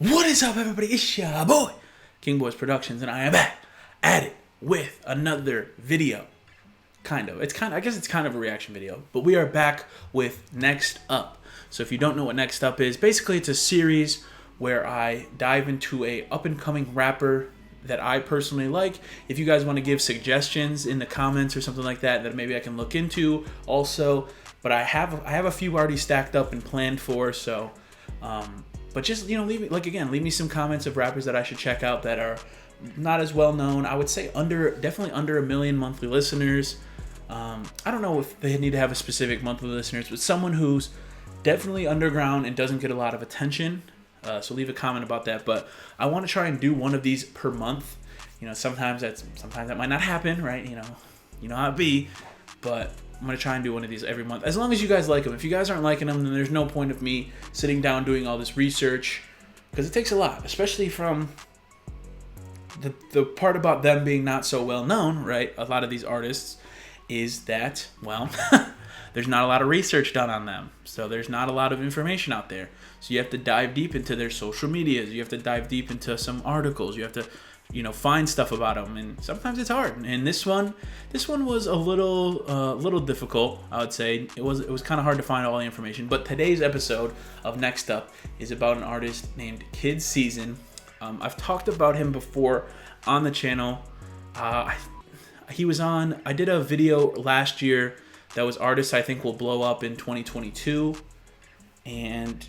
What is up, everybody? It's your boy, King Boys Productions, and I am back at it with another video. I guess it's kind of a reaction video, but we are back with Next Up. So if you don't know what Next Up is, basically it's a series where I dive into a up-and-coming rapper that I personally like. If you guys want to give suggestions in the comments or something like that, that maybe I can look into also. But I have a few already stacked up and planned for, so but just, leave me some comments of rappers that I should check out that are not as well known. I would say definitely under 1 million monthly listeners. I don't know if they need to have a specific monthly listeners, but someone who's definitely underground and doesn't get a lot of attention. So leave a comment about that. But I want to try and do one of these per month. Sometimes that might not happen, right? You know how it be. But I'm going to try and do one of these every month, as long as you guys like them. If you guys aren't liking them, then there's no point of me sitting down doing all this research, because it takes a lot, especially from the part about them being not so well known, right? A lot of these artists is that, well, there's not a lot of research done on them. So there's not a lot of information out there. So you have to dive deep into their social medias. You have to dive deep into some articles. You have to find stuff about them, and sometimes it's hard. And this one was a little difficult, I would say. It was kind of hard to find all the information. But today's episode of Next Up is about an artist named Thekidszn. I've talked about him before on the channel. I did a video last year that was artists I think will blow up in 2022, and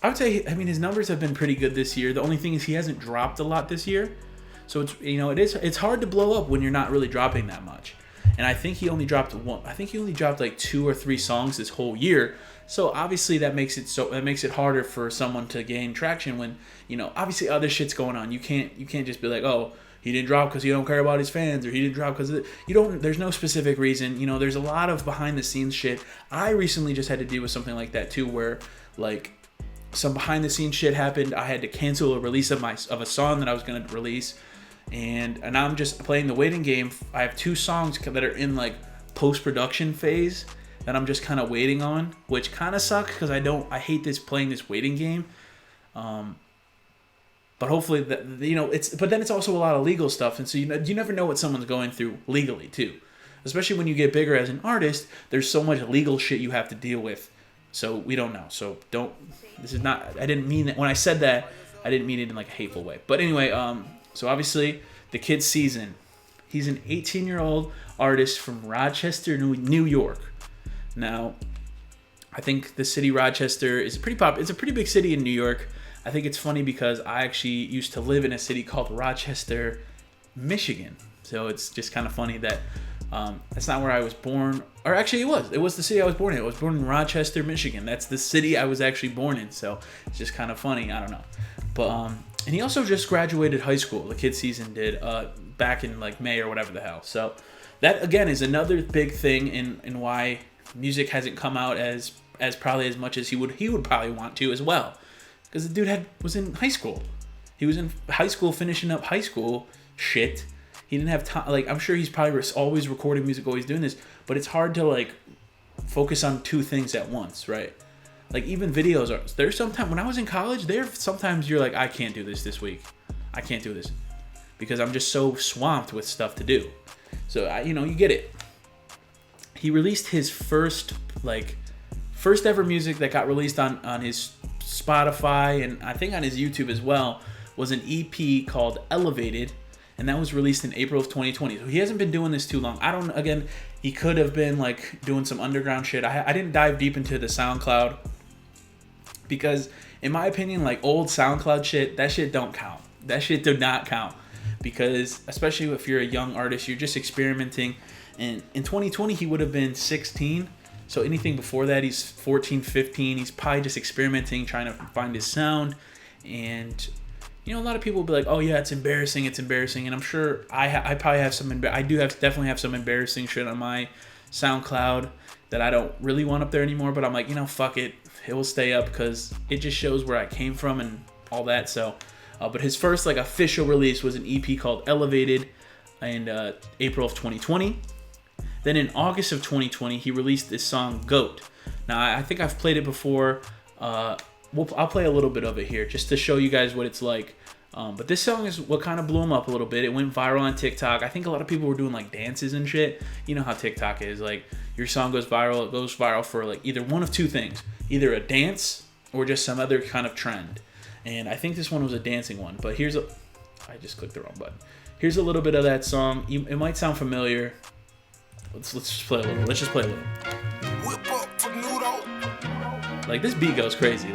I would say, his numbers have been pretty good this year. The only thing is he hasn't dropped a lot this year. So it's hard to blow up when you're not really dropping that much. And I think he only dropped like 2 or 3 songs this whole year. So obviously that makes it harder for someone to gain traction when, obviously other shit's going on. You can't just be like, "Oh, he didn't drop because he don't care about his fans," or "He didn't drop because there's no specific reason." There's a lot of behind the scenes shit. I recently just had to deal with something like that too, where like some behind the scenes shit happened. I had to cancel a release of a song that I was going to release, and I'm just playing the waiting game. I have 2 songs that are in like post-production phase that I'm just kind of waiting on, which kind of sucks because I hate playing this waiting game. But hopefully but then it's also a lot of legal stuff, and so you never know what someone's going through legally too, especially when you get bigger as an artist. There's so much legal shit you have to deal with. So we don't know. So I didn't mean that. When I said that, I didn't mean it in like a hateful way. But anyway, so obviously Thekidszn, he's an 18-year-old artist from Rochester, New York. Now, I think the city Rochester is it's a pretty big city in New York. I think it's funny because I actually used to live in a city called Rochester, Michigan. So it's just kind of funny that that's not where I was born. Or actually it was the city I was born in. I was born in Rochester, Michigan. That's the city I was actually born in. So it's just kind of funny. I don't know. But and he also just graduated high school. Thekidszn did back in like May or whatever the hell. So that again is another big thing in why music hasn't come out as probably as much as he would probably want to as well. Because the dude was in high school. He was in high school finishing up high school shit. He didn't have time. Like, I'm sure he's probably always recording music, always doing this, but it's hard to like focus on 2 things at once, right? Like even videos there's sometimes when I was in college, sometimes you're like, I can't do this week. I can't do this because I'm just so swamped with stuff to do. So you get it. He released his first ever music that got released on his Spotify and I think on his YouTube as well was an EP called Elevated. And that was released in April of 2020. So he hasn't been doing this too long. He could have been like doing some underground shit. I didn't dive deep into the SoundCloud because in my opinion, like old SoundCloud shit, that shit don't count. That shit do not count because especially if you're a young artist, you're just experimenting. And in 2020, he would have been 16. So anything before that, he's 14, 15. He's probably just experimenting, trying to find his sound. And a lot of people will be like, "Oh yeah, it's embarrassing," and I'm sure I probably have some. Definitely have some embarrassing shit on my SoundCloud that I don't really want up there anymore. But I'm like, fuck it, it will stay up because it just shows where I came from and all that. So, but his first like official release was an EP called Elevated in April of 2020. Then in August of 2020, he released this song Goat. Now I think I've played it before. I'll play a little bit of it here just to show you guys what it's like. But this song is what kind of blew him up a little bit. It went viral on TikTok. I think a lot of people were doing like dances and shit. You know how TikTok is. Like your song goes viral. It goes viral for like either one of two things. Either a dance or just some other kind of trend. And I think this one was a dancing one. But I just clicked the wrong button. Here's a little bit of that song. It might sound familiar. Let's just play a little. Let's just play a little. Like this beat goes crazy.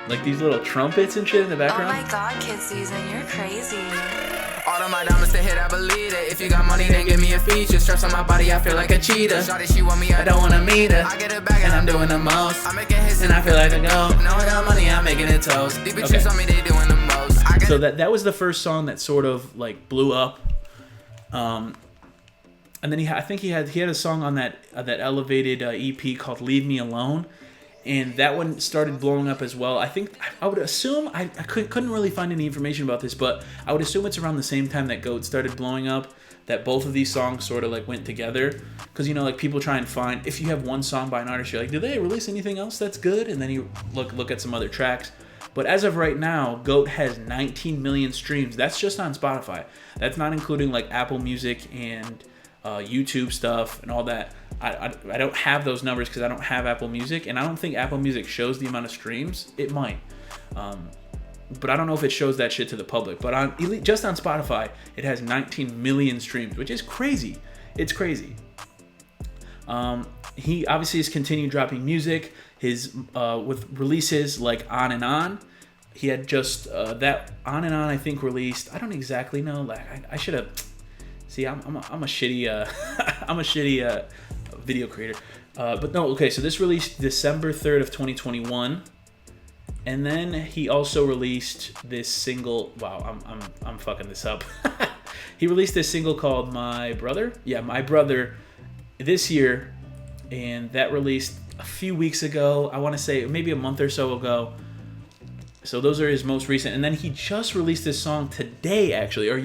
Like these little trumpets and shit in the background. Oh my god, TickTock, you're crazy. All of my diamonds to hit, I believe it. If you got money, then give me a feature. Straps on my body, I feel like a cheetah. Shawty, she want me, I don't wanna meet her. I get it back and I'm doing the most. I'm making hits and I feel like a goat. No, without money, I'm making it toast. Deep bitches on me, they doing the most. So that was the first song that sort of like blew up. And then I think he had a song on that elevated EP called "Leave Me Alone." And that one started blowing up as well. I think I would assume I couldn't really find any information about this, but I would assume it's around the same time that GOAT started blowing up that both of these songs sort of like went together. Because like people try and find, if you have one song by an artist, you're like, did they release anything else that's good? And then you look at some other tracks. But as of right now, GOAT has 19 million streams. That's just on Spotify. That's not including like Apple Music and YouTube stuff and all that. I don't have those numbers because I don't have Apple Music, and I don't think Apple Music shows the amount of streams. It might, but I don't know if it shows that shit to the public. But just on Spotify, it has 19 million streams, which is crazy. It's crazy. He obviously has continued dropping music. With releases like On and On. He had just that On and On, I think, released. I don't exactly know. Like I should have. See, I'm a shitty I'm a shitty video creator. But no, okay. So this released December 3rd of 2021, and then he also released this single. Wow, I'm fucking this up. He released this single called My Brother. Yeah, My Brother, this year, and that released a few weeks ago. I want to say maybe a month or so ago. So those are his most recent. And then he just released this song today, actually, or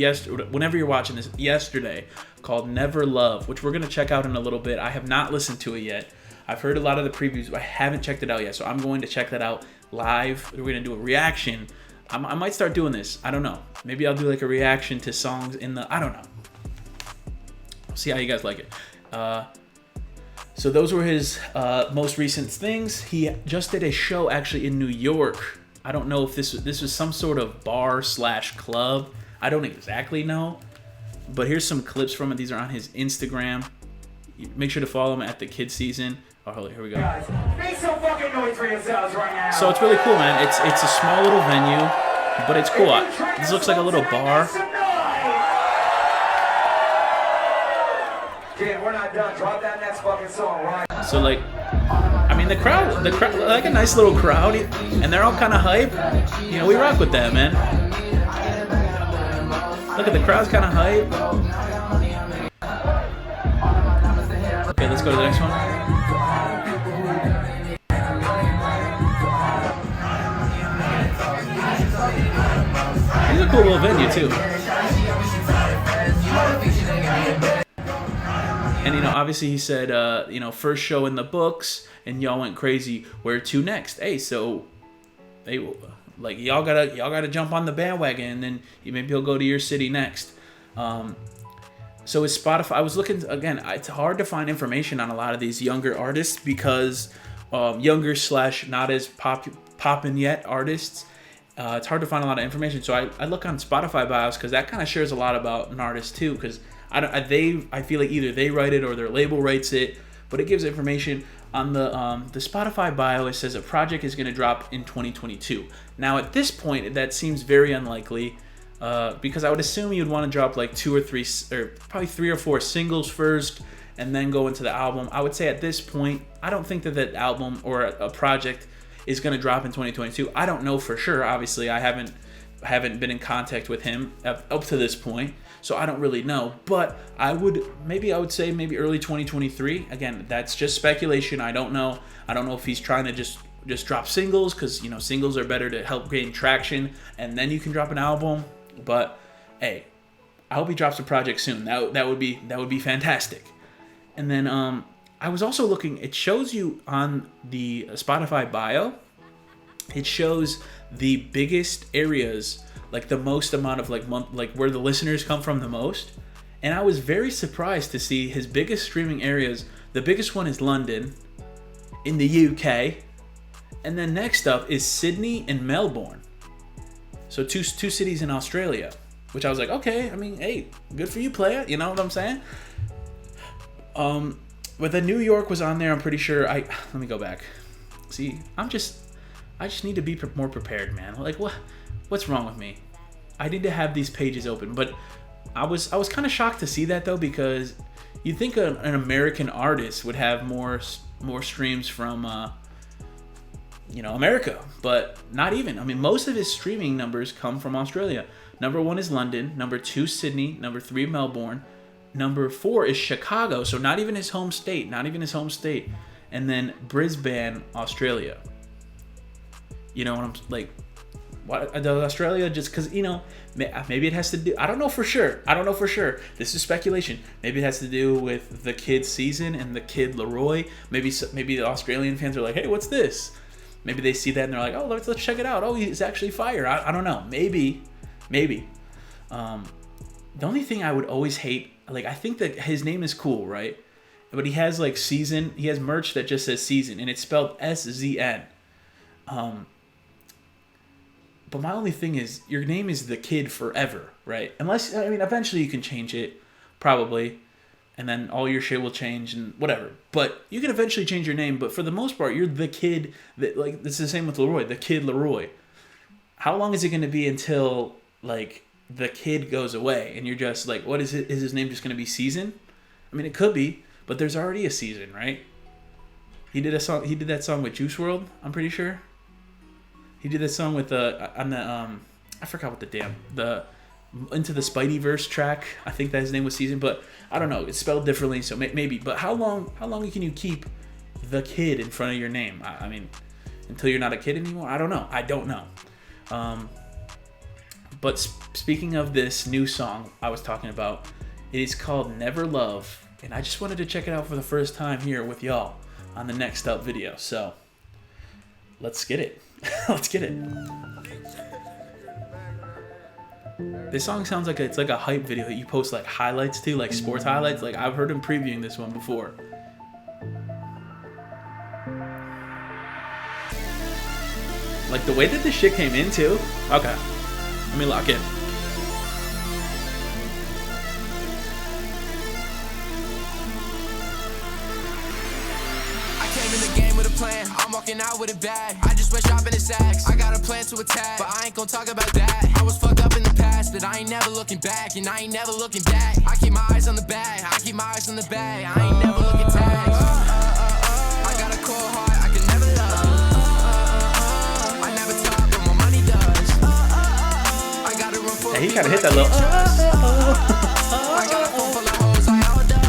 whenever you're watching this, yesterday, called Never Love, which we're going to check out in a little bit. I have not listened to it yet. I've heard a lot of the previews, but I haven't checked it out yet. So I'm going to check that out live. We're going to do a reaction. I might start doing this. I don't know. Maybe I'll do like a reaction to songs I don't know. See how you guys like it. So those were his most recent things. He just did a show actually in New York. I don't know if this was some sort of bar/club. I don't exactly know. But here's some clips from it. These are on his Instagram. Make sure to follow him at Thekidszn. Oh, here we go. Guys, make some fucking noise for yourselves right now. So it's really cool, man. It's a small little venue, but it's cool. This looks like a little bar. Kid, we're not done. Drop that next fucking song, right? So like, I mean, the crowd, like a nice little crowd, and they're all kind of hype. You know, we rock with that, man. Look at the crowd's kind of hype. Okay, let's go to the next one. It's a cool little venue too. And, you know, obviously he said, you know, first show in the books, and y'all went crazy. Where to next? Hey, so, hey, like y'all gotta jump on the bandwagon, and then maybe he'll go to your city next. So his Spotify, I was looking again. It's hard to find information on a lot of these younger artists because younger / not as poppin' yet artists. It's hard to find a lot of information. So I look on Spotify bios because that kind of shares a lot about an artist too. Because I feel like either they write it or their label writes it, but it gives information on the Spotify bio. It says a project is going to drop in 2022. Now at this point, that seems very unlikely because I would assume you'd want to drop like 2 or 3, or probably 3 or 4 singles first, and then go into the album. I would say at this point, I don't think that album or a project is going to drop in 2022. I don't know for sure. Obviously, I haven't been in contact with him up to this point, so I don't really know. But I would say maybe early 2023. Again, that's just speculation. I don't know. I don't know if he's trying to just drop singles because, you know, singles are better to help gain traction, and then you can drop an album. But hey, I hope he drops a project soon. That would be fantastic. And then I was also looking. It shows you on the Spotify bio. It shows the biggest areas, like the most amount of like where the listeners come from the most. And I was very surprised to see his biggest streaming areas. The biggest one is London, in the UK, and then next up is Sydney and Melbourne. So two cities in Australia, which I was like, okay, I mean, hey, good for you, player. You know what I'm saying? But then New York was on there. I'm pretty sure. Let me go back. See, I just need to be more prepared, man. Like, what's wrong with me? I need to have these pages open. But I was kind of shocked to see that though, because you'd think an American artist would have more streams from America, but not even. I mean, most of his streaming numbers come from Australia. Number 1 is London, number 2 Sydney, number 3 Melbourne, number 4 is Chicago, so not even his home state, and then Brisbane, Australia. You know what I'm like? What does Australia just because maybe it has to do? I don't know for sure. This is speculation. Maybe it has to do with the kid's season and the kid Leroy. Maybe the Australian fans are like, hey, what's this? Maybe they see that and they're like, oh, let's check it out. Oh, he's actually fire. I don't know. Maybe. The only thing I would always hate, like, I think that his name is cool, right? But he has like season. He has merch that just says season, and it's spelled SZN. But my only thing is, your name is The Kid forever, right? Unless, I mean, eventually you can change it, probably, and then all your shit will change and whatever. But you can eventually change your name, but for the most part, you're The Kid. That, like, this is the same with Leroy, The Kid Leroy. How long is it going to be until, like, The Kid goes away, and you're just like, what is it? Is his name just going to be Season? I mean, it could be, but there's already a Season, right? He did that song with Juice WRLD, I'm pretty sure. He did this song with I forgot what the Into the Spideyverse track. I think that his name was Season, but I don't know. It's spelled differently, so maybe. But how long can you keep The Kid in front of your name? I mean, until you're not a kid anymore? I don't know. But speaking of this new song I was talking about, it is called Never Love, and I just wanted to check it out for the first time here with y'all on the Next Up video. So let's get it. Let's get it. This song sounds like it's like a hype video that you post like highlights to, like sports highlights. Like, I've heard him previewing this one before. Like the way that this shit came in too. Okay, let me lock in. Plan. I'm walking out with a bag. I just went shopping in Saks. I got a plan to attack, but I ain't gon' talk about that. I was fucked up in the past, but I ain't never looking back, and I ain't never looking back. I keep my eyes on the bag. I ain't never looking tags. I got a cold heart, I can never love. I never talk, but my money does. I got a room full of he kind of hit that little. I got a phone full of hoes, I all done.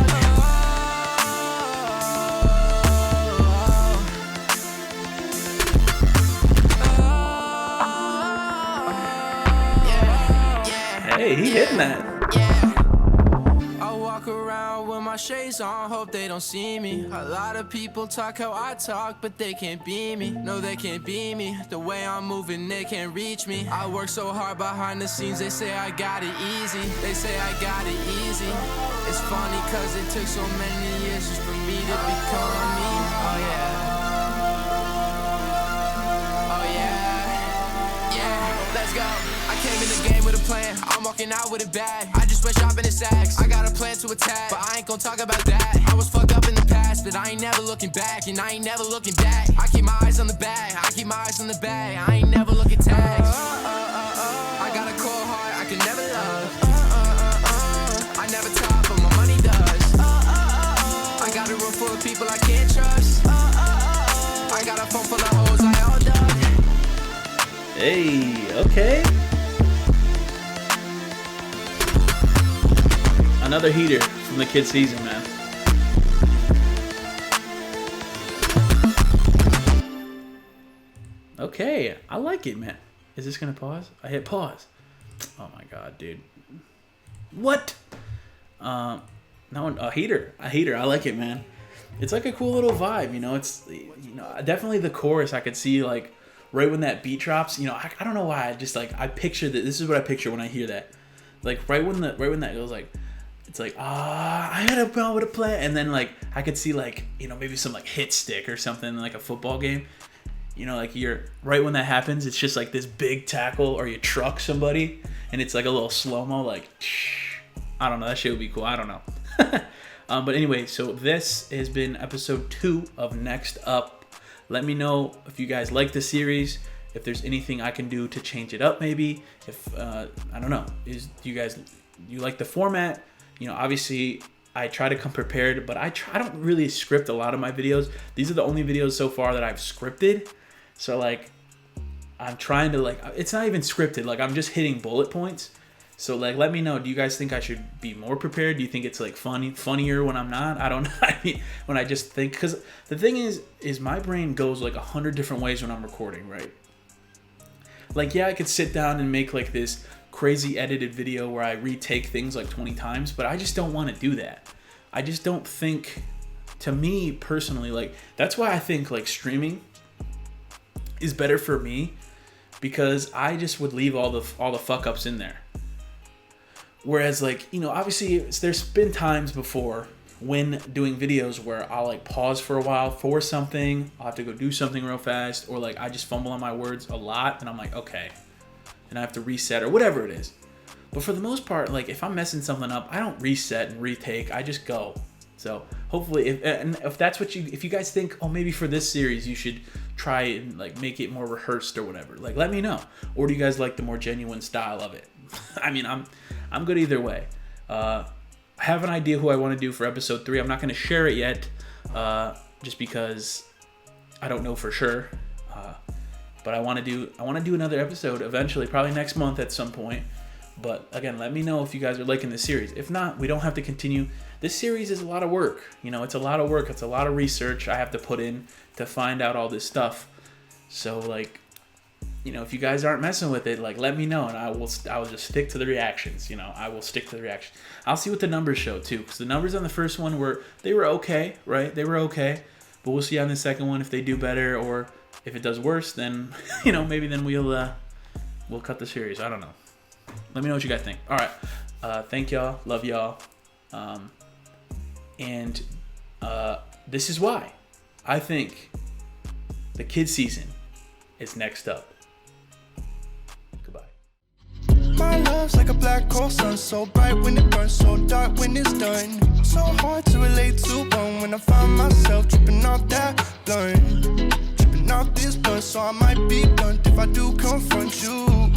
Hey, he hitting that. I walk around with my shades on, hope they don't see me. A lot of people talk how I talk, but they can't be me. No, they can't be me. The way I'm moving, they can't reach me. I work so hard behind the scenes, they say I got it easy. It's funny cause it took so many years just for me to become me. Oh yeah, let's go. I came in the game with a plan, I'm walking out with a bag. I just went shopping in Saks, I got a plan to attack, but I ain't gon' talk about that. I was fucked up in the past, but I ain't never looking back, and I ain't never looking back. I keep my eyes on the bag, I ain't never looking tags. I got a cold heart, I can never love. I never talk, but my money does. I got a room full of people I can't trust. I got a phone full of hoes, I all done. Hey, okay. Another heater from the kid season, man. Okay, I like it, man. Is this gonna pause? I hit pause. Oh my god, dude. What? No, a heater. I like it, man. it's like a cool little vibe, you know. It's, you know, definitely the chorus I could see, like, right when that beat drops, you know, I don't know why, I just, like, I picture that, this is what I picture when I hear that. Like, right when that goes, like, it's like, I gotta know what to play, and then, like, I could see, like, you know, maybe some, like, hit stick or something, like a football game. You know, like, you're, right when that happens, it's just, like, this big tackle, or you truck somebody, and it's, like, a little slow-mo, like, I don't know, that shit would be cool, I don't know. But anyway, so this has been episode 2 of Next Up. Let me know if you guys like the series, if there's anything I can do to change it up, maybe. If, I don't know, you like the format? You know, obviously, I try to come prepared, but I don't really script a lot of my videos. These are the only videos so far that I've scripted. So, like, I'm trying to, like, it's not even scripted. Like, I'm just hitting bullet points. So, like, let me know. Do you guys think I should be more prepared? Do you think it's, like, funnier when I'm not? I don't know. I mean, when I just think, because the thing is my brain goes, like, 100 different ways when I'm recording, right? Like, yeah, I could sit down and make, like, this crazy edited video where I retake things, like, 20 times, but I just don't want to do that. I just don't think, to me, personally, like, that's why I think, like, streaming is better for me, because I just would leave all the fuck ups in there. Whereas, like, you know, obviously there's been times before when doing videos where I'll, like, pause for a while for something, I'll have to go do something real fast, or, like, I just fumble on my words a lot, and I'm like, okay, and I have to reset or whatever it is. But for the most part, like, if I'm messing something up, I don't reset and retake, I just go. So hopefully, if that's what if you guys think, oh, maybe for this series you should try and, like, make it more rehearsed or whatever, like, let me know. Or do you guys like the more genuine style of it? I mean, I'm good either way. I have an idea who I want to do for episode 3. I'm not going to share it yet, just because I don't know for sure. But I want to do another episode eventually, probably next month at some point. But again, let me know if you guys are liking this series. If not, we don't have to continue. This series is a lot of work. You know, it's a lot of work. It's a lot of research I have to put in to find out all this stuff. So, like, you know, if you guys aren't messing with it, like, let me know, and I will just stick to the reactions. You know, I will stick to the reactions. I'll see what the numbers show too, because the numbers on the first one were okay, right? They were okay, but we'll see on the second one if they do better, or if it does worse, then, you know, maybe then we'll cut the series. I don't know. Let me know what you guys think. All right, thank y'all, love y'all, and this is why I think the kids season is next up. My love's like a black hole sun, so bright when it burns, so dark when it's done. So hard to relate to one when I find myself tripping off that blunt. Tripping off this blunt, so I might be blunt if I do confront you.